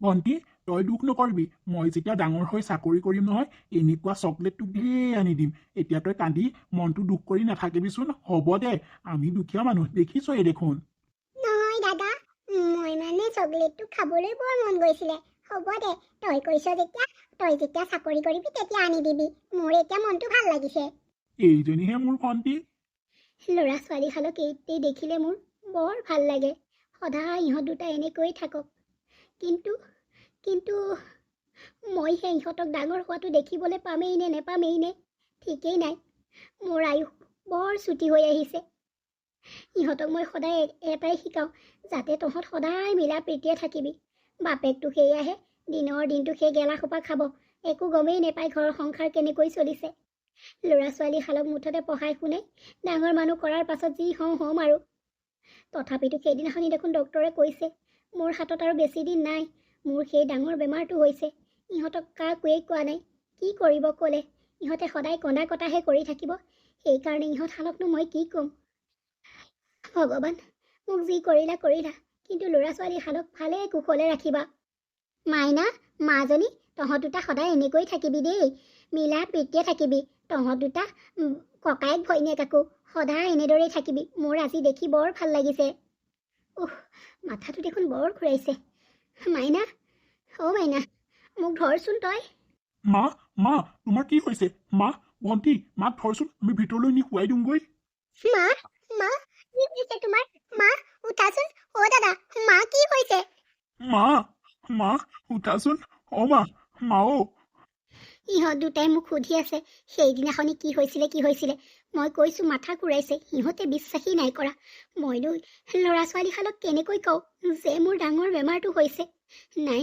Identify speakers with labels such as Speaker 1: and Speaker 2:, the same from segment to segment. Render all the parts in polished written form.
Speaker 1: ভণ্টি, তই দুখ নকৰিবি। মই যেতিয়া ডাঙৰ হৈ চাকৰি কৰিম নহয়, এনেকুৱা চকলেট তোক ঢেৰ আনি দিম। এতিয়া তই কান্দি মনটো দুখ কৰি নাথাকিবিচোন। হ'ব দে, আমি দুখীয়া মানুহ, দেখিছই দেখোন।
Speaker 2: নহয় দাদা, মই মানে চকলেটটো খাবলৈ বৰ মন গৈছিলে। হ'ব দে, তই কৈছ যেতিয়া, তই যেতিয়া চাকৰি কৰিবি তেতিয়া আনি দিবি। মোৰ এতিয়া মনটো ভাল লাগিছে।
Speaker 1: এইজনীহে মোৰ ভণ্টি।
Speaker 2: ল'ৰা ছোৱালীহালক এই দেখিলে মোৰ বৰ ভাল লাগে। সদায় ইহঁত দুটা এনেকৈয়ে থাকক। কিন্তু কিন্তু মই সেই ইহঁতক ডাঙৰ হোৱাটো দেখিবলৈ পামেই নে নেপামেই নে ঠিকেই নাই। মোৰ আয়ুস বৰ চুটি হৈ আহিছে। ইহঁতক মই সদায় এটাই শিকাওঁ, যাতে তহঁত সদায় মিলা প্ৰীতিয়ে থাকিবি। বাপেকটো সেয়াহে, দিনৰ দিনটো সেই গেলা সোপা খাব, একো গমেই নেপায় ঘৰৰ সংসাৰ কেনেকৈ চলিছে। ল'ৰা ছোৱালীহালক মুঠতে পঢ়াই শুনাই ডাঙৰ মানুহ কৰাৰ পাছত যি হ'ম আৰু। তথাপিতো সেইদিনাখনি দেখোন ডক্টৰে কৈছে, মোৰ হাতত আৰু বেছি দিন নাই। মোৰ সেই ডাঙৰ বেমাৰটো হৈছে। ইহঁতক কাকোৱেই কোৱা নাই। কি কৰিব ক'লে? ইহঁতে সদায় কন্দা কটাহে কৰি থাকিব। সেইকাৰণে ইহঁতহালকনো মই কি ক'ম? ভগৱান, মোক যি কৰিলা কৰিলা, কিন্তু ল'ৰা ছোৱালীহালক ভালে কুশলে ৰাখিবা। মাইনা, মাজনী, তহঁত দুটা সদায় এনেকৈ থাকিবি দেই। মিলা প্ৰীতিয়ে থাকিবি। তহঁত দুটা ককায়েক ভৈনীয়েক আকৌ সদায় এনেদৰেই থাকিবি। মোৰ আজি দেখি বৰ ভাল লাগিছে। মাথাটো দেখোন বৰ ঘূৰাইছে। মাইনা, অ' মাইনা, মোক ধৰচোন তই।
Speaker 1: মা, মা, তোমাৰ কি হৈছে? মা, ভণ্টি, মাক ধৰচোন, আমি ভিতৰলৈ নি শুৱাই দিওঁগৈ।
Speaker 2: মা, মা, কি হৈছে তোমাৰ? মা, উঠাচোন। অ' দাদা, মা কি হৈছে?
Speaker 1: মা, মা, উঠাচোন। অ' মা অ'।
Speaker 2: ইহঁত দুটাই মোক সুধি আছে সেইদিনাখনি কি হৈছিলে। মই কৈছোঁ মাথা ঘূৰাইছে। সিহঁতে বিশ্বাসেই নাই কৰা। মইনো ল'ৰা ছোৱালীহালক কেনেকৈ কওঁ যে মোৰ ডাঙৰ বেমাৰটো হৈছে? নাই,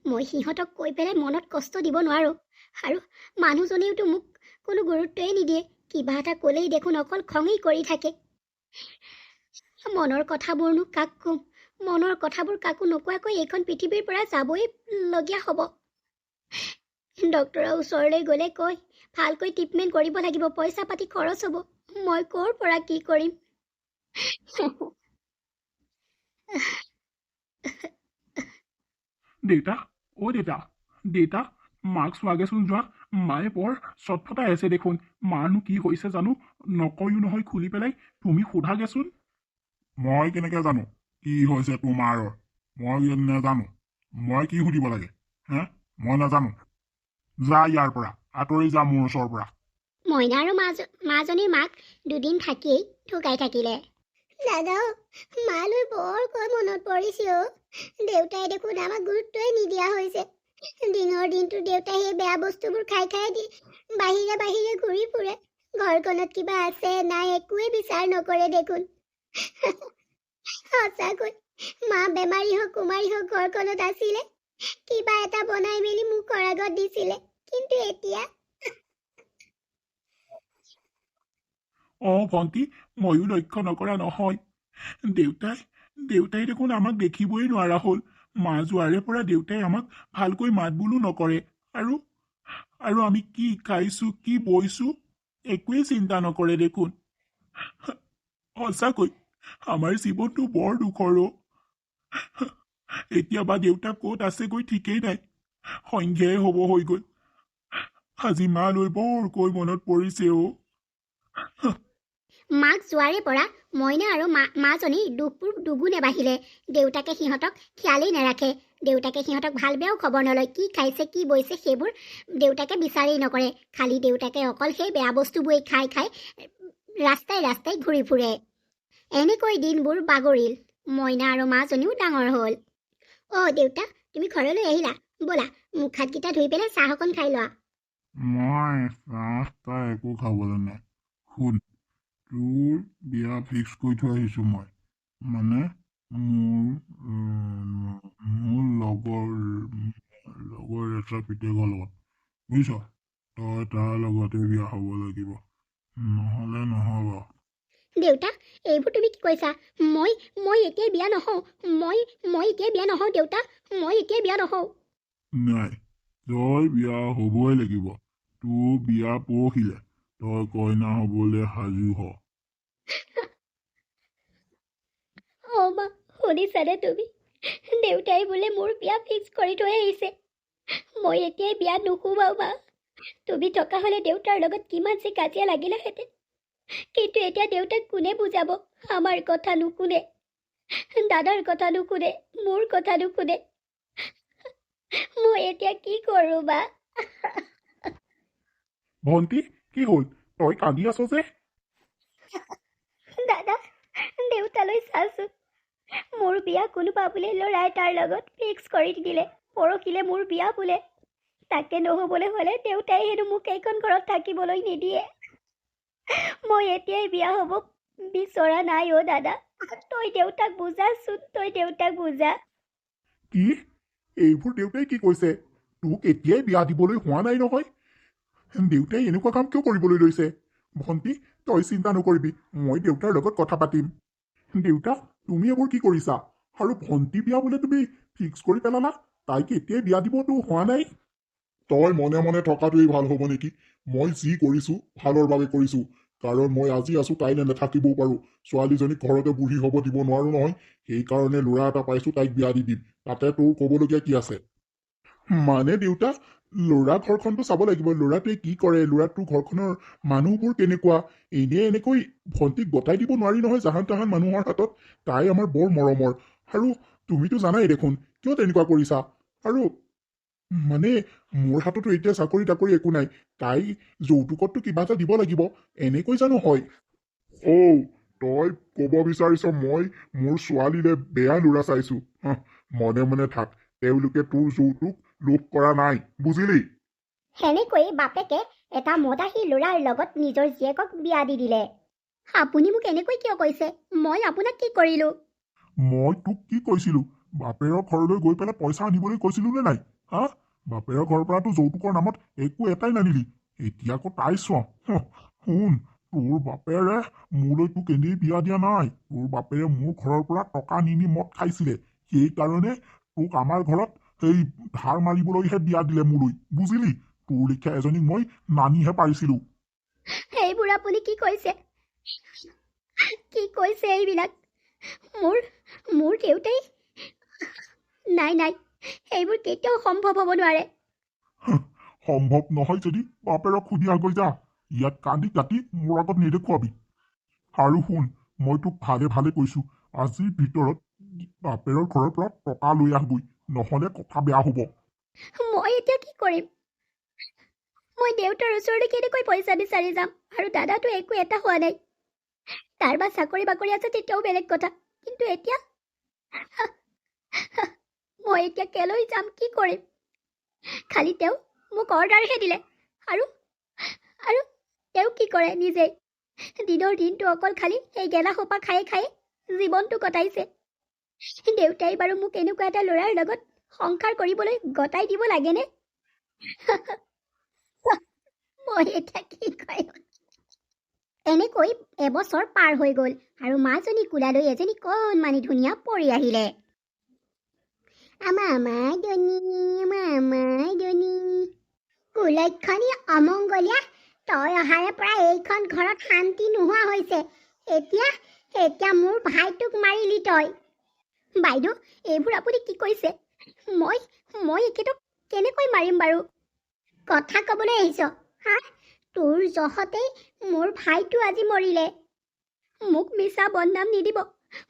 Speaker 2: মই সিহঁতক কৈ পেলাই মনত কষ্ট দিব নোৱাৰোঁ। আৰু মানুহজনেওতো মোক কোনো গুৰুত্বই নিদিয়ে। কিবা এটা ক'লেই দেখোন অকল খঙেই কৰি থাকে। মনৰ কথাবোৰনো কাক ক'ম? মনৰ কথাবোৰ কাকো নোকোৱাকৈ এইখন পৃথিৱীৰ পৰা যাবই লগীয়া হ'ব। ডক্তৰৰ ওচৰলৈ গ'লে কয়, ভালকৈ ট্ৰিটমেণ্ট কৰিব লাগিব, পইচা পাতি খৰচ হ'ব। মই ক'ৰ পৰা কি কৰিম?
Speaker 1: দেউতা, অ' দেউতা, মাক চোৱাগেচোন যোৱা। মায়ে বৰ চটফটাই আছে দেখোন। মাৰনো কি হৈছে জানো? নকয়ো নহয় খুলি পেলাই। তুমি সোধাগেচোন।
Speaker 3: মই কেনেকে জানো কি হৈছে তোমাৰ? মই নাজানো। মই কি সুধিব লাগে? হে, মই নাজানো। যা ইয়াৰ পৰা, আঁতৰি যা মোৰ ওচৰৰ পৰা।
Speaker 2: মইনা আৰু মাজনীৰ মাক দুদিন থাকিয়েই ঢুকাই থাকিলে। দাদা, মালৈ বৰকৈ মনত পৰিছে অ'। দেউতাই দেখোন আমাক গুৰুত্বই নিদিয়া হৈছে। দিনৰ দিনটো দেউতাই সেই বেয়া বস্তুবোৰ খাই বাহিৰে ঘূৰি ফুৰে। ঘৰখনত কিবা আছে নাই একোৱেই বিচাৰ নকৰে দেখোন। সঁচাকৈ মা বেমাৰী হওক কুমাৰী হওক ঘৰখনত আছিলে, কিবা এটা বনাই মেলি মুখৰ আগত দিছিলে। কিন্তু এতিয়া
Speaker 1: ভণ্টি, ময়ো লক্ষ্য নকৰা নহয়। দেউতাই দেখোন আমাক দেখিবই নোৱাৰা হ'ল। মা যোৱাৰে পৰা দেউতাই আমাক ভালকৈ মাত বোলো নকৰে। আৰু আমি কি খাইছো, কি বৈছো, একোৱেই চিন্তা নকৰে দেখোন। সঁচাকৈ আমাৰ জীৱনটো বৰ দুখৰ অ'। এতিয়া বা দেউতা ক'ত আছেগৈ ঠিকেই নাই। সন্ধিয়াই হ'ব হৈ গ'ল। আজি মালৈ বৰকৈ মনত পৰিছে অ'।
Speaker 2: মাক যোৱাৰে পৰা মইনা আৰু মাজনী দুখবোৰ দুগুণে বাঢ়িলে। দেউতাকে সিহঁতক খিয়ালেই নাৰাখে। দেউতাকে সিহঁতক ভাল বেয়াও খবৰ নলয়। কি খাইছে কি বৈছে সেইবোৰ দেউতাকে বিচাৰেই নকৰে। খালি দেউতাকে অকল সেই বেয়া বস্তুবোৰেই খাই ৰাস্তাই ঘূৰি ফুৰে। এনেকৈ দিনবোৰ বাগৰিল। মইনা আৰু মাজনীও ডাঙৰ হ'ল। অ' দেউতা, তুমি ঘৰলৈ আহিলা? ব'লা, মুখ হাতকেইটা ধুই পেলাই চাহ অকণ খাই লোৱা।
Speaker 3: মই চাহ একো খাবলৈ নাই। শুন, তোৰ বিয়া ফিক্স কৰি থৈ আহিছো মই। মানে মোৰ লগৰ এটা পিতেকৰ লগত, বুজিছ? তই তাৰ লগতে বিয়া হ'ব লাগিব, নহ'লে নহ'ব।
Speaker 2: দেউতা, এইবোৰ তুমি কি কৈছা? মই এতিয়াই বিয়া নহওঁ। মই এতিয়াই বিয়া নহওঁ দেউতা। মই এতিয়াই বিয়া নহওঁ।
Speaker 3: নাই, তই বিয়া হ'বই লাগিব। তোৰ বিয়া পৰহিলে। তই কইনা হ'বলৈ সাজু হ।
Speaker 2: অ' মা, শুনিছানে তুমি? দেউতাই বোলে মোৰ বিয়া ফিক্স কৰি থৈ আহিছে। মই এতিয়াই বিয়া নুশুমাও মা। তুমি থকা হ'লে দেউতাৰ লগত কিমান যে কাজিয়া লাগিলেহেঁতেন। কিন্তু এতিয়া দেউতাক কোনে বুজাব? আমাৰ কথা নুশুনে, দাদাৰ কথা নুশুনে, মোৰ কথা নুশুনে। মই এতিয়া কি কৰোঁ বা?
Speaker 3: ভণ্টি কি হ'ল তই কান্দি আছ যে
Speaker 2: দাদা, দেউতালৈ চাচোন। মোৰ বিয়া কোনোবা বোলে ল'ৰা এটাৰ লগত ফিক্স কৰি দিলে। পৰহিলে মোৰ বিয়া বোলে। তাকে নহ'বলৈ হ'লে দেউতাই হেনো মোক এইখন ঘৰত থাকিবলৈ নিদিয়ে। মই এতিয়াই বিয়া হ'ব বিচৰা নাই অ' দাদা। তই দেউতাক বুজাচোন, তই দেউতাক বুজা।
Speaker 3: কি এইবোৰ দেউতাই কি কৈছে তোক এতিয়াই বিয়া দিবলৈ হোৱা নাই নহয় দেউতাই এনেকুৱা কাম কিয় কৰিবলৈ লৈছে ভণ্টি তই চিন্তা নকৰিবি মই দেউতাৰ লগত কথা পাতিম দেউতা তুমি এইবোৰ কি কৰিছা আৰু ভণ্টি বিয়া বোলে তুমি ফিক্স কৰি পেলালা তাইক এতিয়াই বিয়া দিবতো হোৱা নাই তই মনে মনে থকাটোৱেই ভাল হ'ব নেকি মই যি কৰিছো ভালৰ বাবে কৰিছো কাৰণ মই আজি আছো কাইলৈ নাথাকিবও পাৰো ছোৱালীজনীক ঘৰতে বুঢ়ী হ'ব দিব নোৱাৰো নহয় সেইকাৰণে ল'ৰা এটা পাইছো তাইক বিয়া দি দিম তাতে তোৰ ক'বলগীয়া কি আছে মানে দেউতা ল'ৰা ঘৰখনতো চাব লাগিব ল'ৰাটোৱে কি কৰে ল'ৰাটোৰ ঘৰখনৰ মানুহবোৰ কেনেকুৱা এনেকৈ ভণ্টিক গতাই দিব নোৱাৰি নহয় জাহান তাহান মানুহৰ হাতত তাই আমাৰ বৰ মৰমৰ আৰু তুমিতো জানাই দেখোন কিয় তেনেকুৱা কৰিছা আৰু মানে মোৰ হাততো এতিয়া চাকৰি তাকৰি একো নাই তাই যৌতুকততো কিবা এটা দিব লাগিব এনেকৈ জানো হয় তই ক'ব বিচাৰিছ মই মোৰ ছোৱালীলে বেয়া ল'ৰা চাইছো মনে মনে থাক তেওঁলোকে তোৰ যৌতুক লোভ কৰা নাই বুজিলি
Speaker 2: সেনেকৈ বাপেকে এটা মদাহী ল'ৰাৰ লগত নিজৰ জীয়েকক বিয়া দি দিলে। আপুনি মোক এনেকৈ কিয় কৈছে? মই আপোনাক কি কৰিলো?
Speaker 3: মই তোক কি কৈছিলো বাপেৰৰ ঘৰলৈ গৈ পেলাই পইচা আনিবলৈ কৈছিলো নে নাই হা বাপেৰৰ ঘৰৰ পৰাতো যৌতুকৰ নামত একো এটাই নানিলি এতিয়া আকৌ তাই চোৱা শুন তোৰ বাপেৰে মোলৈ তোক এনেই বিয়া দিয়া নাই তোৰ বাপেৰে মোৰ ঘৰৰ পৰা টকা নি মদ খাইছিলে সেইকাৰণে তোক আমাৰ ঘৰত সেই ধাৰ মাৰিবলৈহে বিয়া দিলে মোলৈ বুজিলি তোৰ লিখীয়া এজনীক মই নানিহে পাৰিছিলো
Speaker 2: এইবোৰ আপুনি কি কৈছে? কি কৈছে এইবিলাক? মোৰ মোৰ দেউতাই নাই নাই, এইবোৰ কেতিয়াও সম্ভৱ হ'ব নোৱাৰে।
Speaker 3: সম্ভৱ নহয় যদি বাপেৰক সুধি আগৈ যা ইয়াত কান্দি কাটি মোৰ আগত নেদেখুৱাবি আৰু শুন মই তোক ভালে ভালে কৈছো আজিৰ ভিতৰত বাপেৰৰ ঘৰৰ পৰা টকা লৈ আহগৈ নহ'লে কথা বেয়া হ'ব
Speaker 2: মই এতিয়া কি কৰিম? মই দেউতাৰ ওচৰলৈ কেনেকৈ পইচা বিচাৰি যাম? আৰু দাদাটো একো এটা হোৱা নাই। তাৰ বা চাকৰি বাকৰি আছে তেতিয়াও বেলেগ কথা, কিন্তু এতিয়া মই এতিয়া কেলৈ যাম, কি কৰিম? খালি তেওঁ মোক অৰ্ডাৰহে দিলে আৰু আৰু তেওঁ কি কৰে নিজে দিনৰ দিনটো অকল খালি সেই গেলা সোপা খায়ে খায়ে জীৱনটো কটাইছে। দেউতাই বাৰু মোক এনেকুৱা এটা ল'ৰাৰ লগত সংসাৰ কৰিবলৈ গতাই দিব লাগেনে? মই এতিয়া কি কৰিম? এনেকৈ এবছৰ পাৰ হৈ গ'ল আৰু মাজনী কোলালৈ এজনী কণমানি ধুনীয়া পৰি আহিলে। আমামাদনী কুলক্ষণী অমংগলীয়া, তই অহাৰে পৰা এইখন ঘৰত শান্তি নোহোৱা হৈছে। এতিয়া মোৰ ভাইটোক মাৰিলি তই। বাইদেউ, এইবোৰ আপুনি কি কৈছে? মই এখেতক কেনেকৈ মাৰিম বাৰু? কথা ক'বলৈ আহিছ হা? তোৰ জহতেই মোৰ ভাইটো আজি মৰিলে। মোক মিছা বদনাম নিদিব।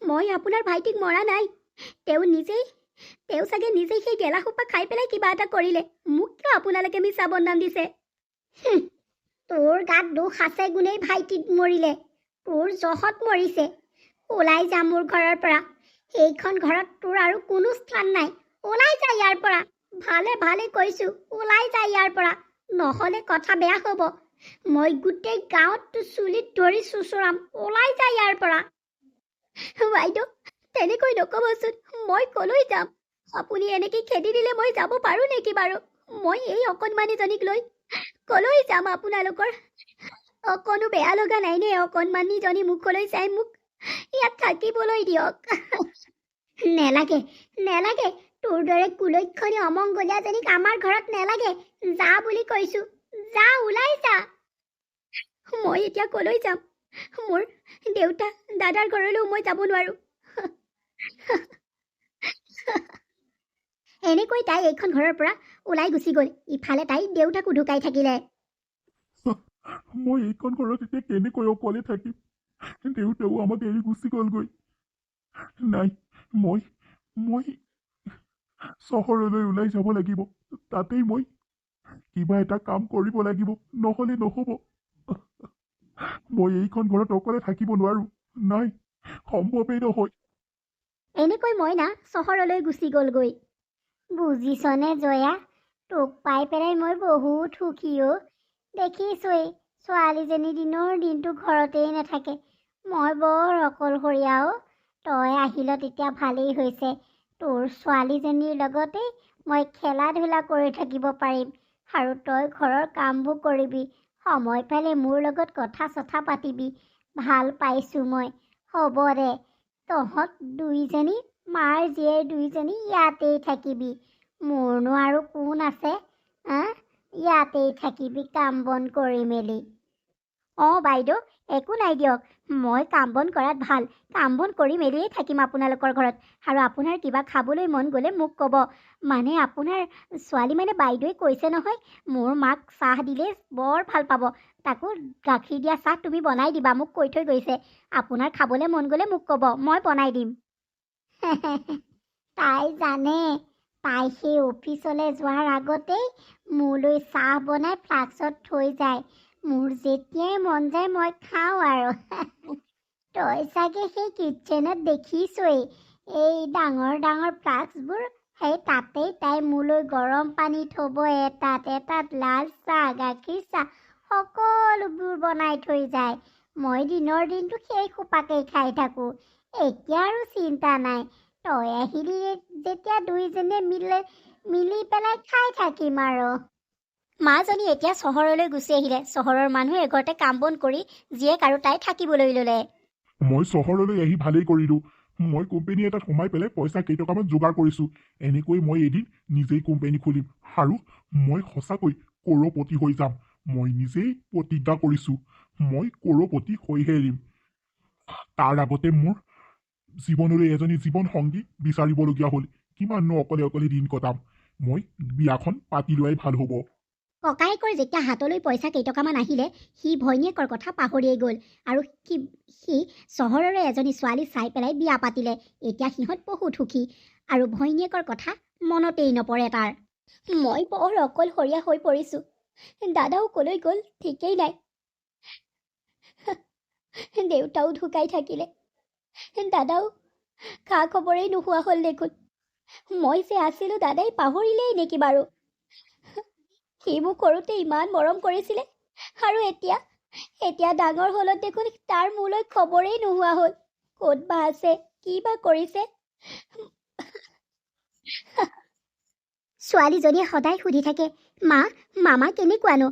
Speaker 2: মই আপোনাৰ ভাইটিক মৰা নাই। তেওঁ চাগে নিজেই সেই গেলা সোপা খাই পেলাই কিবা এটা কৰিলে। মোক কিয় আপোনালোকে মিছা বদনাম দিছে? তোৰ গাত দুখ আছে গুণেই ভাইটি মৰিলে। তোৰ জহত মৰিছে। ওলাই যা মোৰ ঘৰৰ পৰা। এইখন ঘৰত তোৰ আৰু কোনো স্থান নাই। ওলাই যা ইয়াৰ পৰা। ভালে ভালে কৈছো, ওলাই যা ইয়াৰ পৰা, নহ'লে কথা বেয়া হ'ব। মই গোটেই গাঁৱত তোৰ চুলিত ধৰি চুচৰাম। ওলাই যা ইয়াৰ পৰা। বাইদেউ, তেনেকৈ নক'বচোন। মই কলৈ যাম? আপুনি এনেকৈ খেদি দিলে মই যাব পাৰোঁ নেকি বাৰু? মই এই অকণমানিজনীক লৈ কলৈ যাম? আপোনালোকৰ অকণো বেয়া লগা নাইনে? অকণমানিজনী মুখলৈ চাই মোক ইয়াত থাকিবলৈ দিয়ক। নেলাগে নেলাগে, তোৰ দৰে কুলক্ষণী অমংগলীয়াজনীক আমাৰ ঘৰত নেলাগে। যা বুলি কৈছো, যা, ওলাই যা। মই এতিয়া কলৈ যাম? মোৰ দেউতা দাদাৰ ঘৰলৈও মই যাব নোৱাৰো। এনেকৈ তাই এইখন ঘৰৰ পৰা ওলাই গুচি গ'ল। ইফালে তাই দেউতাকো ঢুকাই থাকিলে।
Speaker 3: মই এইখন ঘৰত এতিয়া কেনেকৈ অকলে থাকিম? দেউতাও আমাক এৰি গুচি গ'লগৈ। নাই, মই মই চহৰলৈ ওলাই যাব লাগিব। তাতেই মই কিবা এটা কাম কৰিব লাগিব, নহ'লে নহ'ব। মই এইখন ঘৰত অকলে থাকিব নোৱাৰো। নাই, সম্ভৱেই নহয়।
Speaker 2: এনেকৈ মইনা চহৰলৈ গুচি গ'লগৈ। বুজিছনে জয়া, তোক পাই পেলাই মই বহুত সুখী অ'। দেখিছই, ছোৱালীজনী দিনটো ঘৰতেই নাথাকে। মই বৰ অকলশৰীয়া অ'। তই আহিলত এতিয়া ভালেই হৈছে। তোৰ ছোৱালীজনীৰ লগতেই মই খেলা ধূলা কৰি থাকিব পাৰিম আৰু তই ঘৰৰ কামবোৰ কৰিবি। সময় পালে মোৰ লগত কথা চথা পাতিবি। ভাল পাইছোঁ মই। হ'ব দে, তহঁত দুইজনী মাৰ জীয়েৰ দুইজনী ইয়াতেই থাকিবি। মোৰনো আৰু কোন আছে? ইয়াতেই থাকিবি কাম বন কৰি মেলি। অঁ বাইদেউ, একো নাই দিয়ক। মই কাম বন কৰাত ভাল। কাম বন কৰি মেলিয়েই থাকিম আপোনালোকৰ ঘৰত। আৰু আপোনাৰ কিবা খাবলৈ মন গ'লে মোক ক'ব। মানে আপোনাৰ ছোৱালী মানে বাইদেৱে কৈছে নহয়, মোৰ মাক চাহ দিলে বৰ ভাল পাব। তাকো গাখীৰ দিয়া চাহ তুমি বনাই দিবা, মোক কৈ থৈ গৈছে। আপোনাৰ খাবলৈ মন গ'লে মোক ক'ব, মই বনাই দিম। তাই জানে, তাই সেই অফিচলৈ যোৱাৰ আগতেই মোলৈ চাহ বনাই ফ্লাস্কত থৈ যায়। মোৰ যেতিয়াই মন যায় মই খাওঁ আৰু। তই চাগে সেই কিটচেনত দেখিছই, এই ডাঙৰ ডাঙৰ ফ্লাস্কবোৰ। সেই তাতেই তাই মোলৈ গৰম পানী থ'ব, এটাত এটাত লাল চাহ, গাখীৰ চাহ সকলোবোৰ বনাই থৈ যায়। মই দিনটো সেই সোপাকেই খাই থাকোঁ। এতিয়া আৰু চিন্তা নাই। তই আহিলি যেতিয়া দুইজনীয়ে মিলি পেলাই খাই থাকিম আৰু। মাজনী এতিয়া চহৰলৈ গুচি আহিলে। চহৰৰ মানুহে এঘৰতে কাম বন কৰি জীয়েক আৰু তাই থাকিবলৈ ল'লে।
Speaker 3: মই চহৰলৈ আহি ভালেই কৰিলোঁ। মই কোম্পানী এটাত সোমাই পেলাই পইচা কেইটকামান যোগাৰ কৰিছোঁ। এনেকৈ মই এদিন নিজেই কোম্পানী খুলিম আৰু মই সঁচাকৈ কৰ'পতি হৈ যাম। মই নিজেই প্ৰতিজ্ঞা কৰিছোঁ, মই কৰ'পতি হৈহে এৰিম। তাৰ আগতে মোৰ জীৱনলৈ এজনী জীৱন সংগী বিচাৰিবলগীয়া হ'ল। কিমাননো অকলে অকলে দিন কটাম? মই বিয়াখন পাতি লোৱাই ভাল হ'ব।
Speaker 2: ককায়েকৰ যেতিয়া হাতলৈ পইচা কেইটকামান আহিলে, সি ভৈনীয়েকৰ কথা পাহৰিয়েই গ'ল আৰু সি চহৰৰে এজনী ছোৱালী চাই পেলাই বিয়া পাতিলে। এতিয়া সিহঁত বহুত সুখী আৰু ভৈনীয়েকৰ কথা মনতেই নপৰে তাৰ। মই বৰ অকলশৰীয়া হৈ পৰিছোঁ। দাদাও ক'লৈ গ'ল ঠিকেই নাই। দেউতাও ঢুকাই থাকিলে। দাদাও খা খবৰেই নোহোৱা হ'ল দেখোন। মই যে আছিলোঁ, দাদাই পাহৰিলেই নেকি বাৰু? সি মোক সৰুতে ইমান মৰম কৰিছিলে আৰু এতিয়া ডাঙৰ হ'লত দেখোন তাৰ মোলৈ খবৰেই নোহোৱা হ'ল। ক'ত বা আছে, কি বা কৰিছে? ছোৱালীজনীয়ে সদায় সুধি থাকে, মামা কেনেকুৱানো?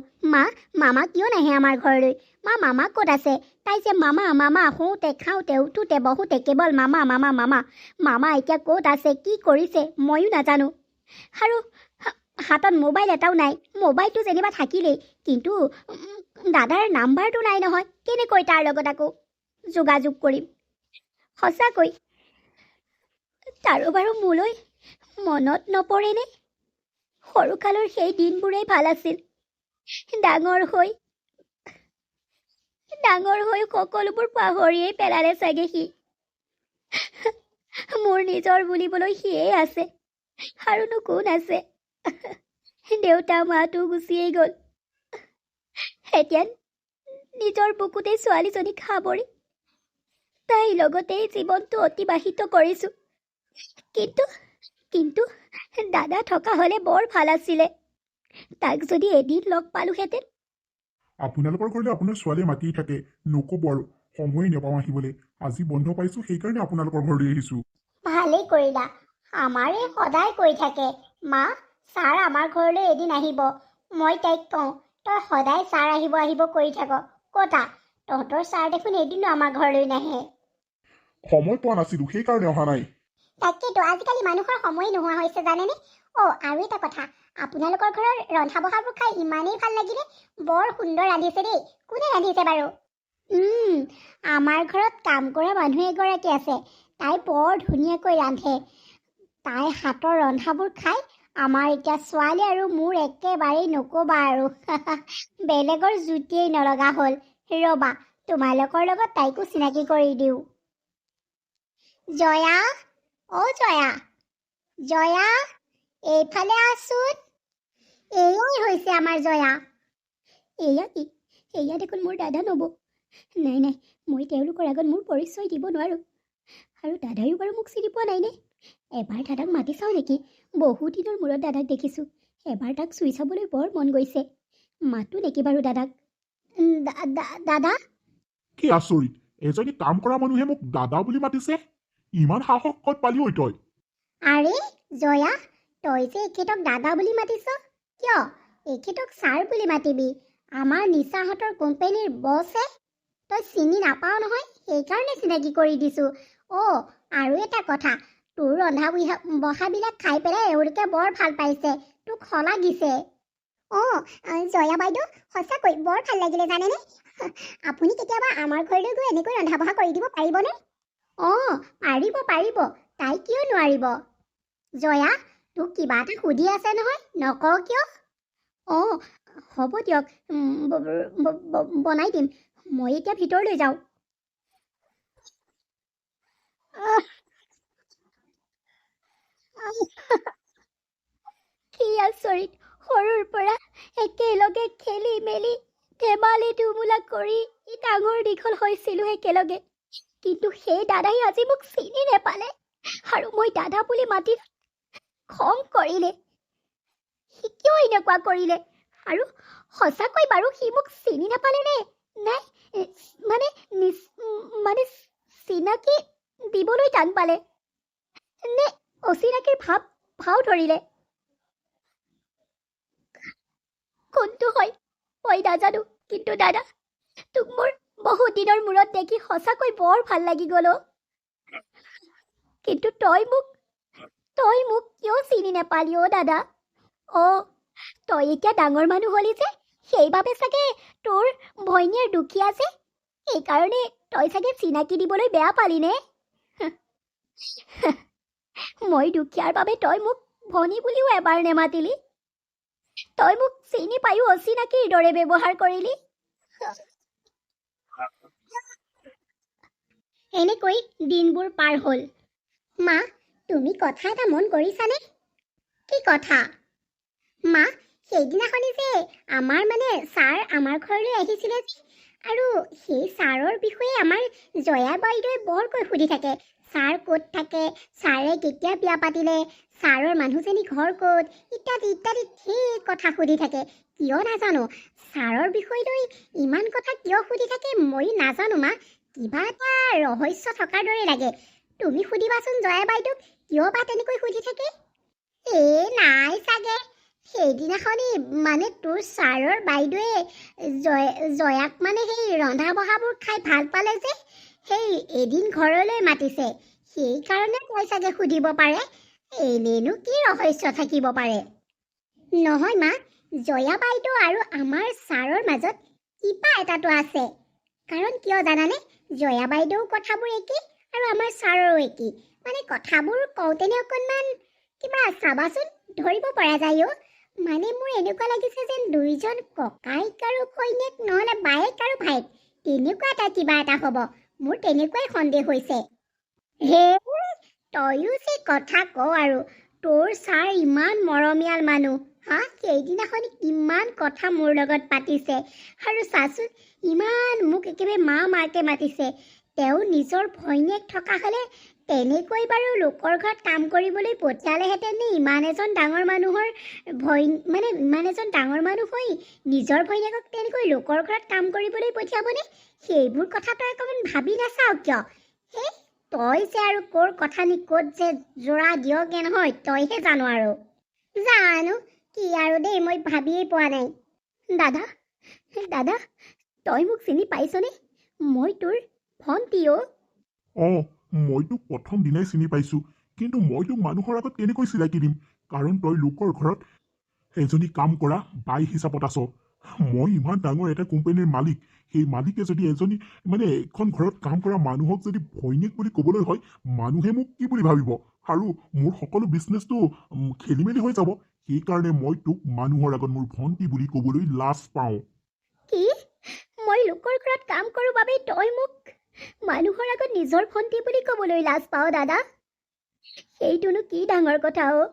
Speaker 2: মামা কিয় নাহে আমাৰ ঘৰলৈ? মামা ক'ত আছে? তাই যে মামা শুওঁতে খাওঁতে উঠোঁতে বহোঁতে কেৱল মামা এতিয়া ক'ত আছে, কি কৰিছে ময়ো নাজানো। আৰু হাতত মোবাইল এটাও নাই। মোবাইলটো যেনিবা থাকিলেই, কিন্তু দাদাৰ নাম্বাৰটো নাই নহয়। কেনেকৈ তাৰ লগত আকৌ যোগাযোগ কৰিম? সঁচাকৈ তাৰো বাৰু মোলৈ মনত নপৰেনে? সৰুকালৰ সেই দিনবোৰেই ভাল আছিল। ডাঙৰ হৈ সকলোবোৰ পাহৰিয়েই পেলালে চাগে সি। মোৰ নিজৰ বুলিবলৈ সিয়েই আছে, আৰুনো কোন আছে? দেউতা মাটো গুচিয়েই গ'ল। এতিয়া নিজৰ বুকুতেই ছোৱালীজনী খাবৰি, তাইৰ লগতেই জীৱনটো অতিবাহিত কৰিছোঁ। কিন্তু দাদা থকা হ'লে বৰ ভাল আছিলে। তাক যদি এদিন লগ পালোহেঁতেন।
Speaker 3: আপোনালোকৰ ঘৰলৈ আপোনাৰ ছোৱালীয়ে মাতি থাকে, নক'ব আৰু। সময়ে নাপাওঁ আহিবলৈ। আজি বন্ধ পাইছোঁ, সেইকাৰণে আপোনালোকৰ ঘৰলৈ আহিছোঁ।
Speaker 2: ভালেই কৰিলা। আমাৰে সদায় কৈ থাকে, মা ছাৰ আমাৰ ঘৰলৈ এদিন আহিব। মই তাইক কওঁ, তই সদায় ছাৰ আহিব কৰি থাক। ক'তা তহঁতৰ ছাৰ দেখোন এদিনো আমাৰ ঘৰলৈ নাহে।
Speaker 3: সময় পোৱা নাছিলোঁ, সেইকাৰণে অহা নাই।
Speaker 2: তাকেতো আজিকালি মানুহৰ সময় নোহোৱা হৈছে জানেনে? আৰু এটা কথা, আপোনালোকৰ ঘৰৰ ৰন্ধা বঢ়াবোৰ খাই ইমানেই ভাল লাগিলে। বৰ সুন্দৰ ৰান্ধিছে দেই। কোনে ৰান্ধিছে বাৰু? আমাৰ ঘৰত কাম কৰা মানুহ এগৰাকী আছে। তাই বৰ ধুনীয়াকৈ ৰান্ধে। তাইৰ হাতৰ ৰন্ধাবোৰ খাই আমাৰ এতিয়া ছোৱালী আৰু মোৰ একেবাৰেই নক'বা আৰু বেলেগৰ জুতিয়েই নলগা হ'ল। ৰ'বা, তোমালোকৰ লগত তাইকো চিনাকি কৰি দিওঁ। জয়া, অ' জয়া, জয়া, এইফালে আছোন। এয়াই হৈছে আমাৰ জয়া। এয়া কি? এয়া দেখোন মোৰ দাদা নব। নাই নাই, মই তেওঁলোকৰ আগত মোৰ পৰিচয় দিব নোৱাৰোঁ। আৰু দাদায়ো বাৰু মোক চিনি পোৱা নাইনে? এবাৰ দাদাক মাতি চাওঁ নেকি? বহু দিনৰ মূৰত দাদাক দেখিছোঁ। এবাৰ তাক চুই চাবলৈ বৰ মন গৈছে। মাতো নেকি বাৰু দাদাক? দাদা?
Speaker 3: কি আচৰিত, এজনী কাম কৰা মানুহে মোক দাদা বুলি মাতিছে। ইমান সাহস ক'ত পালি ঐ তই?
Speaker 2: আৰে জয়া, তই যে এখেতক দাদা বুলি মাতিছ কিয়? এখেতক ছাৰ বুলি মাতিবি। আমাৰ নিচাহঁতৰ কোম্পানীৰ বছহে। তই চিনি নাপাৱ নহয়, সেইকাৰণে চিনাকি কৰি দিছোঁ। অ' আৰু এটা কথা, তোৰ ৰন্ধা বঢ়াবিলাক খাই পেলাই এওঁলোকে বৰ ভাল পাইছে, তোক শলাগিছে। অঁ জয়া বাইদেউ, সঁচাকৈ বৰ ভাল লাগিলে জানেনে? আপুনি কেতিয়াবা আমাৰ ঘৰলৈ গৈ এনেকৈ ৰন্ধা বঢ়া কৰি দিব পাৰিবনে? অঁ পাৰিব পাৰিব, তাই কিয় নোৱাৰিব? জয়া, তোক কিবা এটা সুধি আছে নহয়, নকওঁ কিয়? অঁ হ'ব দিয়ক, বনাই দিম। মই এতিয়া ভিতৰলৈ যাওঁ। কি আচৰিত, সৰুৰ পৰা একেলগে খেলি মেলি ধেমালি ধুমুলা কৰি ডাঙৰ দীঘল হৈছিলোঁ একেলগে। কিন্তু সেই দাদাই আজি মোক চিনি নেপালে আৰু মই দাদা বুলি মাতি খং কৰিলে। সি কিয় এনেকুৱা কৰিলে? আৰু সঁচাকৈ বাৰু সি মোক চিনি নাপালে নে? নাই মানে মানে চিনাকি দিবলৈ টান পালে নে অচিনাকিৰ ভাও ধৰিলে? কোনটো হয় মই নাজানো, কিন্তু দাদা, তোক মোৰ বহুত দিনৰ মূৰত দেখি সঁচাকৈ বৰ ভাল লাগি গ'ল। কিন্তু তই মোক কিয় চিনি নেপালি অ' দাদা? অঁ তই এতিয়া ডাঙৰ মানুহ হ'লি যে, সেইবাবে চাগে তোৰ ভৈনীৰ দুখীয়া যে, সেইকাৰণে তই চাগে চিনাকি দিবলৈ বেয়া পালিনে? মই দুখীয়াৰ বাবে তই মোক ভনী বুলিও এবাৰ নেমাতিলি। তই মোক চিনি পায়ো অচিনাকিৰ দৰে ব্যৱহাৰ কৰিলি। এনেকৈ দিনবোৰ পাৰ হ'ল। মা, তুমি কথা এটা মন কৰিছানে? কি কথা? মা, সেইদিনাখনি যে আমাৰ ছাৰ আমাৰ ঘৰলৈ আহিছিলে আৰু সেই ছাৰৰ বিষয়ে আমাৰ জয়া বাইদেৱে বৰকৈ সুধি থাকে। ছাৰ ক'ত থাকে, ছাৰে কেতিয়া বিয়া পাতিলে, ছাৰৰ মানুহজনী ঘৰ ক'ত, ইত্যাদি ইত্যাদি ধেৰ কথা সুধি থাকে। কিয় নাজানো, ছাৰৰ বিষয় লৈ ইমান কথা কিয় সুধি থাকে মই নাজানো মা। কিবা এটা ৰহস্য থকাৰ দৰে লাগে। তুমি সুধিবাচোন জয়া বাইদেউক, কিয় বা তেনেকৈ সুধি থাকে? নাই চাগে, সেইদিনাখনি তোৰ ছাৰৰ বাইদেৱে জয়াক সেই ৰন্ধা বঢ়াবোৰ খাই ভাল পালে যে, সেই এদিন ঘৰলৈ মাতিছে। সেইকাৰণে তই চাগে সুধিব পাৰে। এনেনো কি ৰহস্য থাকিব পাৰে? নহয় মা, জয়া বাইদেউ আৰু আমাৰ ছাৰৰ মাজত কিবা এটাতো আছে। কাৰণ কিয় জানানে? জয়া বাইদেউ কথাবোৰ একেই আৰু আমাৰ ছাৰৰো একেই। কথাবোৰ কওঁতেনে অকণমান কিবা চাবাচোন, ধৰিব পৰা যায় অ'। মোৰ এনেকুৱা লাগিছে যেন দুইজন ককাইক আৰু ঘৈণীয়েক, নহ'লে বায়েক আৰু ভায়েক, তেনেকুৱা এটা কিবা এটা হ'ব। মোৰ তেনেকুৱাই সন্দেহ হৈছে। হে, তয়ো যে কথা কওঁ আৰু, তোৰ ছাৰ ইমান মৰমীয়াল মানুহ। সেইদিনাখন কিমান কথা মোৰ লগত পাতিছে, আৰু চাচোন ইমান মোক একেবাৰে মাকে মাতিছে। তেওঁ নিজৰ ভৈনীয়েক থকা হ'লে তেনেকৈ বাৰু লোকৰ ঘৰত কাম কৰিবলৈ পঠিয়ালেহেঁতেন নে? ইমান এজন ডাঙৰ মানুহৰ ইমান এজন ডাঙৰ মানুহ হৈ নিজৰ ভৈনীয়েকক তেনেকৈ লোকৰ ঘৰত কাম কৰিবলৈ পঠিয়াবনে? সেইবোৰ কথা তই অকণমান ভাবি নাচাও কিয়? তই যে আৰু ক'ৰ কথা নি ক'ত যে জোৰা দিয়গে নহয়, তইহে জানো আৰু। জানো কি আৰু দেই, মই ভাবিয়েই পোৱা নাই। দাদা, তই মোক চিনি পাইছনে? মই তোৰ ভণ্টি অ'।
Speaker 3: মই তোক প্ৰথম দিনাই চিনি পাইছো, কিন্তু মই তোক মানুহৰ আগত কেনেকৈ চিনাকি দিম? কাৰণ তই লোকৰ ঘৰত এজনী কাম কৰা বাই হিচাপত আছ। মই ইমান ডাঙৰ এটা কোম্পানীৰ মালিক, সেই মালিকে যদি এজনী এখন ঘৰত কাম কৰা মানুহক যদি ভৈনীয়েক বুলি ক'বলৈ হয়, মানুহে মোক কি বুলি ভাবিব? আৰু মোৰ সকলো বিজনেছটো খেলি মেলি হৈ যাব। সেইকাৰণে মই তোক মানুহৰ আগত মোৰ ভণ্টি বুলি ক'বলৈ লাজ পাওঁ।
Speaker 2: কি মই লোকৰ ঘৰত কাম কৰোঁ বাবে তই মোক মানুহৰ আগত নিজৰ ভণ্টি বুলি ক'বলৈ লাজ পাওঁ দাদা? সেইটোনো কি ডাঙৰ কথা অ'?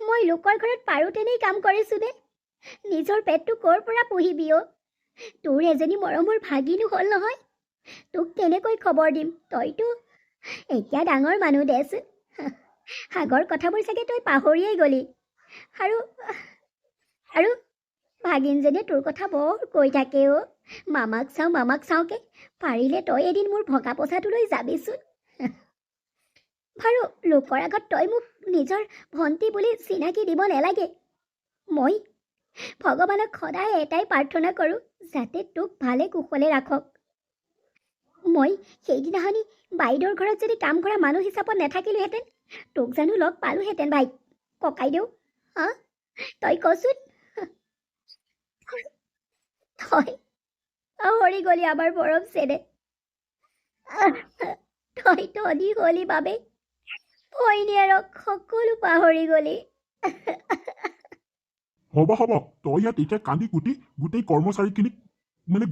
Speaker 2: মই লোকৰ ঘৰত পাৰোঁ তেনেই কাম কৰিছোঁ নে? নিজৰ পেটটো ক'ৰ পৰা পুহিবি অ'? তোৰ এজনী মৰমৰ ভাগিনো হ'ল নহয়, তোক কেনেকৈ খবৰ দিম? তইতো এতিয়া ডাঙৰ মানুহ দেচোন, আগৰ কথাবোৰ চাগে তই পাহৰিয়েই গ'লি। আৰু আৰু ভাগিনজনীয়ে তোৰ কথা বৰ কৈ থাকে অ', মামাক চাওঁকে। পাৰিলে তই এদিন মোৰ ভগা পইচাটোলৈ যাবিচোন। বাৰু লোকৰ আগত তই মোক নিজৰ ভণ্টি বুলি চিনাকি দিব নালাগে। মই ভগৱানক সদায় এটাই প্ৰাৰ্থনা কৰোঁ, যাতে তোক ভালে কুশলে ৰাখক। মই সেইদিনাখনি বাইদেউৰ ঘৰত যদি কাম কৰা মানুহ হিচাপত নাথাকিলোহেঁতেন, তোক জানো লগ পালোহেঁতেন ভাই ককাইদেউ? হা, তই কচোন। তই পাহৰি গলি আমাৰ মৰম চেনে। তই ধনী হলি বাবে ভৈনীয়েৰক সকলো পাহৰি গলি।
Speaker 3: হ'ব তই ইয়াত এতিয়া কান্দি কুটি গোটেই কৰ্মচাৰীখিনিক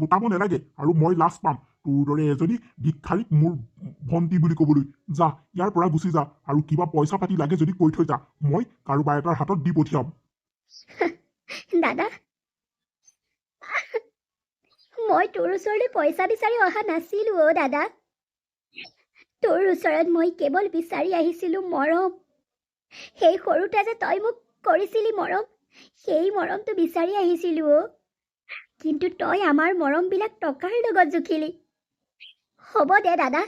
Speaker 3: গোটাব নালাগে, আৰু মই লাজ পাম তোৰ দৰে এজনী ভিক্ষাৰীক মোৰ ভণ্টি বুলি ক'বলৈ। যা, ইয়াৰ পৰা গুচি যা, আৰু কিবা পইচা পাতি লাগে যদি কৈ থৈ যা, মই কাৰোবাৰ এটাৰ হাতত দি পঠিয়াম।
Speaker 2: দাদা, মই তোৰ ওচৰলৈ পইচা বিচাৰি অহা নাছিলো অ' দাদা। তোৰ ওচৰত মই কেৱল বিচাৰি আহিছিলো মৰম। সেই সৰুতে যে তই মোক কৰিছিলি মৰম, সেই মৰমটো বিচাৰি আহিছিলো অ'। কিন্তু তই আমাৰ মৰমবিলাক টকাৰ লগত জুখিলি। হ'ব দে দাদা,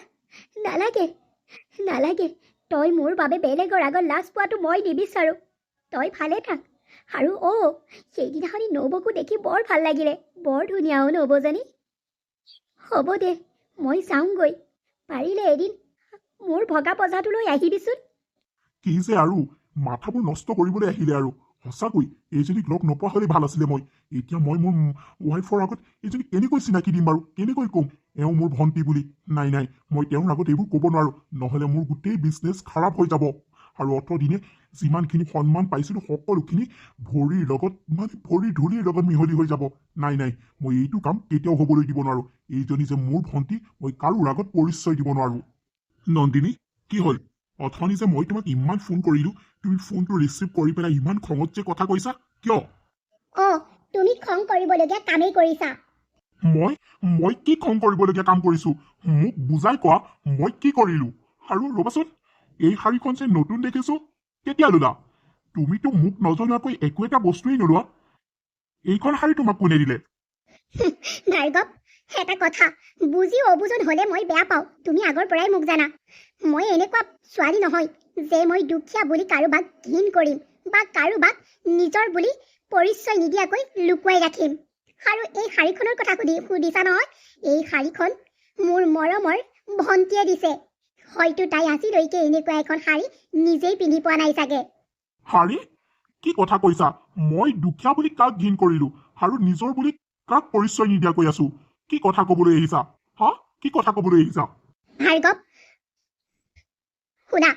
Speaker 2: নালাগে। তই মোৰ বাবে বেলেগৰ আগত লাজ পোৱাটো মই নিবিচাৰোঁ। তই ভালে থাক। আৰু সেইদিনাখনি নবৌকো দেখি বৰ ভাল লাগিলে, বৰ ধুনীয়া অ' নবৌজনী। হ'ব দে, মই যাওঁগৈ। পাৰিলে এদিন মোৰ ভগা পইচাটোলৈ আহিবিচোন।
Speaker 3: কি যে আৰু মাথাবোৰ নষ্ট কৰিবলৈ আহিলে আৰু। সঁচাকৈ এইজনীক লগ নোপোৱা হ'লে ভাল আছিলে। এতিয়া মই মোৰ ৱাইফৰ আগত এইজনীক কেনেকৈ চিনাকি দিম বাৰু? কেনেকৈ ক'ম এওঁ মোৰ ভণ্টি বুলি? নাই, মই তেওঁৰ আগত এইবোৰ ক'ব নোৱাৰোঁ, নহ'লে মোৰ গোটেই বিজনেছ খাৰাপ হৈ যাব। আৰু অতদিনে যিমানখিনি সন্মান পাইছিলোঁ সকলোখিনি ভৰিৰ ধূলিৰ লগত মিহলি হৈ যাব। নাই, মই এইটো কাম কেতিয়াও হ'বলৈ দিব নোৱাৰোঁ। এইজনী যে মোৰ ভণ্টি, মই কাৰোৰ আগত পৰিচয় দিব নোৱাৰোঁ। নন্দিনী, কি হ'ল? অথনি যে মই তোমাক ইমান ফোন কৰিলোঁ, তুমি ফোনটো ৰিচিভ কৰি পেলাই ইমান খঙত যে কথা কৈছা কিয়?
Speaker 2: তুমি খং কৰিবলগীয়া কামেই কৰিছা।
Speaker 3: মই কি খং কৰিবলগীয়া কাম কৰিছোঁ? মোক বুজাই কোৱা, মই কি কৰিলোঁ? আৰু ৰ'বাচোন, এই শাড়ীখন যে নতুন দেখিছোঁ, কেতিয়া ল'লা? তুমিতো মোক নজনোৱাকৈ একো এটা বস্তুৱেই নোলোৱা। এইখন শাড়ী তোমাক কোনে দিলে?
Speaker 2: ভাৰ্গৱ, এটা কথা, বুজি অবুজন হ'লে মই বেয়া পাওঁ। তুমি আগৰ পৰাই মোক জানা। মই এনেকুৱা ছোৱালী নহয় যে মই দুখীয়া বুলি কাৰোবাক ঘিণ কৰিম বা কাৰোবাক নিজৰ বুলি পৰিচয় নিদিয়াকৈ লুকুৱাই ৰাখিম। আৰু এই শাড়ীখনৰ কথা সুধিছা নহয়, এই শাড়ীখন মোৰ মৰমৰ ভণ্টিয়ে দিছে। হয়তো তাই আজিলৈকে এনেকুৱা এখন শাড়ী নিজেই পিন্ধি পোৱা নাই চাগে।
Speaker 3: শাড়ী? কি কথা কৈছা? মই দুখীয়া বুলি কাক ঘিণ কৰিলোঁ আৰু নিজৰ বুলি কাক পৰিচয় নিদিয়াকৈ আছো? কি কথা ক'বলৈ আহিছা? কি কথা ক'বলৈ আহিছা?
Speaker 2: ভাৰ্গৱ, শুনা,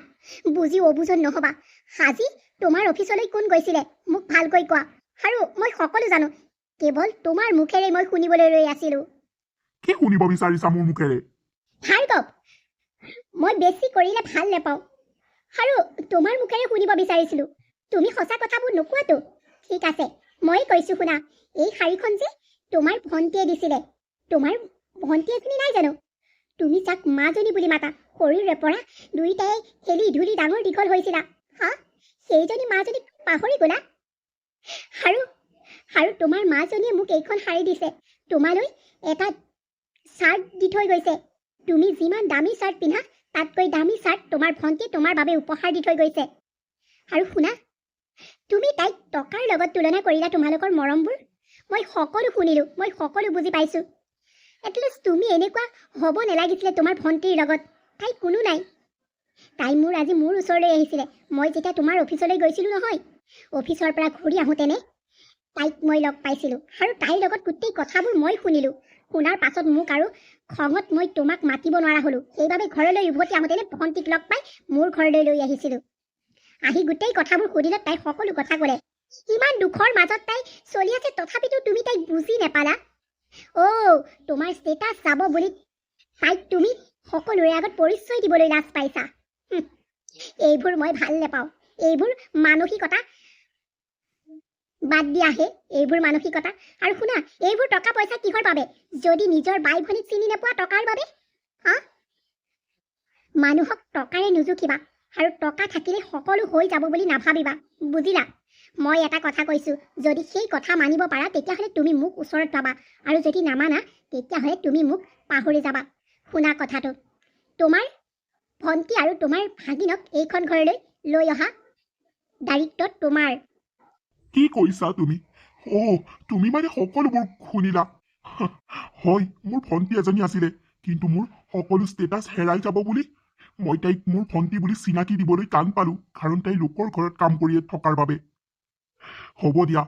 Speaker 2: বুজি অবুজন নহবা। আজি তোমাৰ অফিচলৈ কোন গৈছিলে মোক ভালকৈ কোৱা। আৰু মই সকলো জানো, কেৱল তোমাৰ মুখেৰে মই শুনিবলৈ ৰৈ আছিলো।
Speaker 3: কি শুনিব বিচাৰিছা মোৰ মুখেৰে?
Speaker 2: ভাৰ্গৱ, মই বেছি কৰিলে ভাল নাপাওঁ, আৰু তোমাৰ মুখেৰে শুনিব বিচাৰিছিলো। তুমি সঁচা কথাবোৰ নোকোৱাতো? ঠিক আছে, মই কৈছো শুনা। এই শাড়ীখন যে তোমাৰ ভণ্টিয়ে দিছিলে। তোমাৰ ভণ্টি এজনী নাই জানো? তুমি যাক মাজনী বুলি মাতা, সৰুৰে পৰা দুয়োটাই খেলি ধূলি ডাঙৰ দীঘল হৈছিলা। সেইজনী মাজনীক পাহৰি গ'লা? আৰু তোমাৰ মাজনীয়ে মোক এইখন শাড়ী দিছে। তোমালৈ এটা চাৰ্ট দি থৈ গৈছে। তুমি যিমান দামী চাৰ্ট পিন্ধা, তাতকৈ দামী চাৰ্ট তোমাৰ ভণ্টিয়ে তোমাৰ বাবে উপহাৰ দি থৈ গৈছে। আৰু শুনা, তুমি তাইক টকাৰ লগত তুলনা কৰিলা তোমালোকৰ মৰমবোৰ। মই সকলো শুনিলোঁ, মই সকলো বুজি পাইছোঁ। এটলিষ্ট তুমি এনেকুৱা হ'ব নালাগিছিলে তোমাৰ ভণ্টিৰ লগত। তাই কোনো নাই। তাই আজি মোৰ ওচৰলৈ আহিছিলে। মই যেতিয়া তোমাৰ অফিচলৈ গৈছিলোঁ নহয়, অফিচৰ পৰা ঘূৰি আহোঁতেনে তাইক মই লগ পাইছিলোঁ, আৰু তাইৰ লগত গোটেই কথাবোৰ মই শুনিলোঁ। শুনাৰ পাছত মোক আৰু খঙত মই তোমাক মাতিব নোৱাৰা হ'লো। সেইবাবে ঘৰলৈ উভতি আহোঁতেনে ভণ্টিক লগ পাই মোৰ ঘৰলৈ লৈ আহিছিলোঁ। আহি গোটেই কথাবোৰ সুধিলে তাই সকলো কথা ক'লে। ইমান দুখৰ মাজত তাই চলি আছে, তথাপিতো তুমি তাইক বুজি নেপালা। তোমাৰ ষ্টেটাছ যাব বুলি তাইক তুমি সকলোৰে আগত পৰিচয় দিবলৈ লাজ পাইছা। এইবোৰ মই ভাল নেপাওঁ। এইবোৰ মানসিকতা বাদ দিয়াহে, এইবোৰ মানসিকতা। আৰু শুনা, এইবোৰ টকা পইচা কিহৰ বাবে যদি নিজৰ বাই ভনীক চিনি নোপোৱা? টকাৰ বাবে? মানুহক টকাৰে নুজুখিবা আৰু টকা থাকিলে সকলো হৈ যাব বুলি নাভাবিবা, বুজিলা? মই এটা কথা কৈছোঁ, যদি সেই কথা মানিব পাৰা তেতিয়াহ'লে তুমি মোক ওচৰত পাবা, আৰু যদি নামানা তেতিয়াহ'লে তুমি মোক পাহৰি যাবা। শুনা কথাটো, তোমাৰ ভণ্টি আৰু তোমাৰ ভাগিনক এইখন ঘৰলৈ লৈ অহা দায়িত্ব তোমাৰ।
Speaker 3: কি কৈছা তুমি? তুমি মানে সকলোবোৰ শুনিলা? হয়, মোৰ ভণ্টি এজনী আছিলে, কিন্তু মোৰ সকলো ষ্টেটাছ হেৰাই যাব বুলি মই তাইক মোৰ ভণ্টি বুলি চিনাকি দিবলৈ টান পালোঁ, কাৰণ তাই লোকৰ ঘৰত কাম কৰি থকাৰ বাবে। হ'ব দিয়া,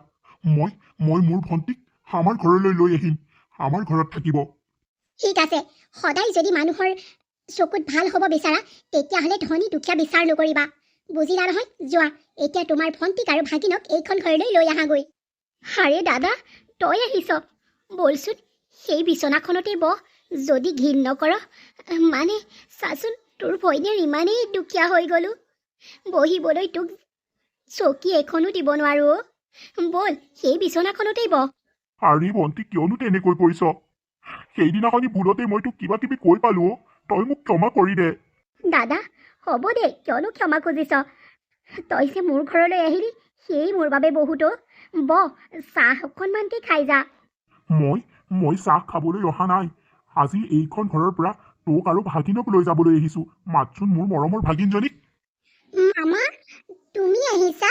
Speaker 3: মই মোৰ ভণ্টিক আমাৰ ঘৰলৈ লৈ আহিম, আমাৰ ঘৰত থাকিব।
Speaker 2: ঠিক আছে, সদায় যদি মানুহৰ চকুত ভাল হ'ব বিচাৰা তেতিয়াহ'লে ধনী দুখীয়া বিচাৰ নকৰিবা, বুজিলা নহয়? যোৱা, এতিয়া তোমাৰ ভণ্টিক আৰু ভাগিনক এইখন ঘৰলৈ লৈ আহাগৈ। আৰে দাদা, তই আহিছ, বলচোন সেই বিচনাখনতে বহ, যদি ঘিণ নকৰ। মানে চাচোন, তোৰ ভৈনীৰ ইমানেই দুখীয়া হৈ গ'লো, বহিবলৈ তোক চকী এখনো দিব নোৱাৰো। বল, সেই বিচনাখনতেই বহ।
Speaker 3: আৰে ভণ্টি, কিয়নো তেনেকৈ কৰিছ? সেইদিনাখনি ভুলতে মই তোক কিবা কিবি কৈ পালো। তই মোক ক্ষমা কৰি দে।
Speaker 2: দাদা, হ'ব দে, কিয়নো ক্ষমা খুজিছ? তই যে মোৰ ঘৰলৈ আহিলি সেই মোৰ বাবে বহুতো। বহ, চাহ অকণমানকে খাই যা।
Speaker 3: মই চাহ খাবলৈ অহা নাই। আজি এইখন ঘৰৰ পৰা তোক আৰু ভাগিনক লৈ যাবলৈ আহিছো। মাতচোন মোৰ মৰমৰ ভাগিনজনীক।
Speaker 2: মামা, তুমি আহিছা?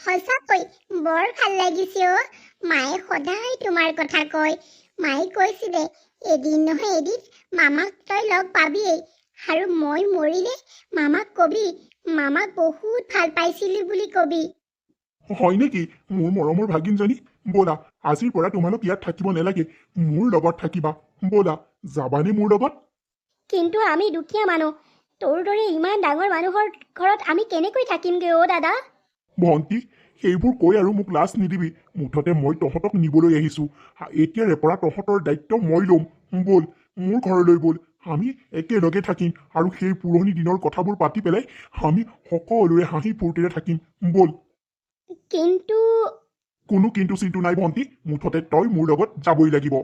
Speaker 2: সঁচাকৈ বৰ ভাল লাগিছে অ'। মায়ে সদায় তোমাৰ কথা কয়। মায়ে কৈছিলে এদিন নহয় এদিন মামাক তই লগ পাবিয়েই, আৰু মই মৰিলে মামাক কবি মামাক বহুত ভাল পাইছিলি বুলি কবি।
Speaker 3: হয় নেকি মোৰ মৰমৰ ভাগিনজনী? ব'লা, আজিৰ পৰা তোমালোক ইয়াত থাকিব নালাগে, মোৰ লগত থাকিবা। ব'লা, যাবানে মোৰ লগত?
Speaker 2: কিন্তু আমি দুখীয়া মানুহ, তোৰ দৰে ইমান ডাঙৰ মানুহৰ ঘৰত আমি কেনেকৈ থাকিমগৈ অ' দাদা?
Speaker 3: ভণ্টি, সেইবোৰ কৈ আৰু মোক লাজ নিদিবি। মুঠতে মই তহঁতক নিবলৈ আহিছো। এতিয়াৰে পৰা তহঁতৰ দায়িত্ব মই ল'ম। ব'ল, মোৰ ঘৰলৈ ব'ল, আমি একেলগে থাকিম, আৰু সেই পুৰণি দিনৰ কথাবোৰ পাতি পেলাই আমি সকলোৰে হাঁহি ফূৰ্তিৰে থাকিম। ব'ল।
Speaker 2: কিন্তু
Speaker 3: কোনো কিন্তু চিন্তু নাই ভণ্টি, মুঠতে তই মোৰ লগত যাবই লাগিব।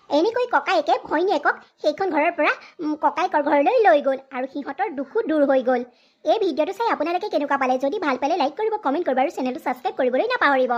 Speaker 2: এনেকৈ ককায়েকে ভৈনীয়েকক সেইখন ঘৰৰ পৰা ককায়েকৰ ঘৰলৈ লৈ গ'ল, আৰু সিহঁতৰ দুখো দূৰ হৈ গ'ল। এই ভিডিঅ'টো চাই আপোনালোকে কেনেকুৱা পালে? যদি ভাল পালে লাইক কৰিব, কমেণ্ট কৰিব, আৰু চেনেলটো ছাবস্ক্ৰাইব কৰিবলৈ নাপাহৰিব।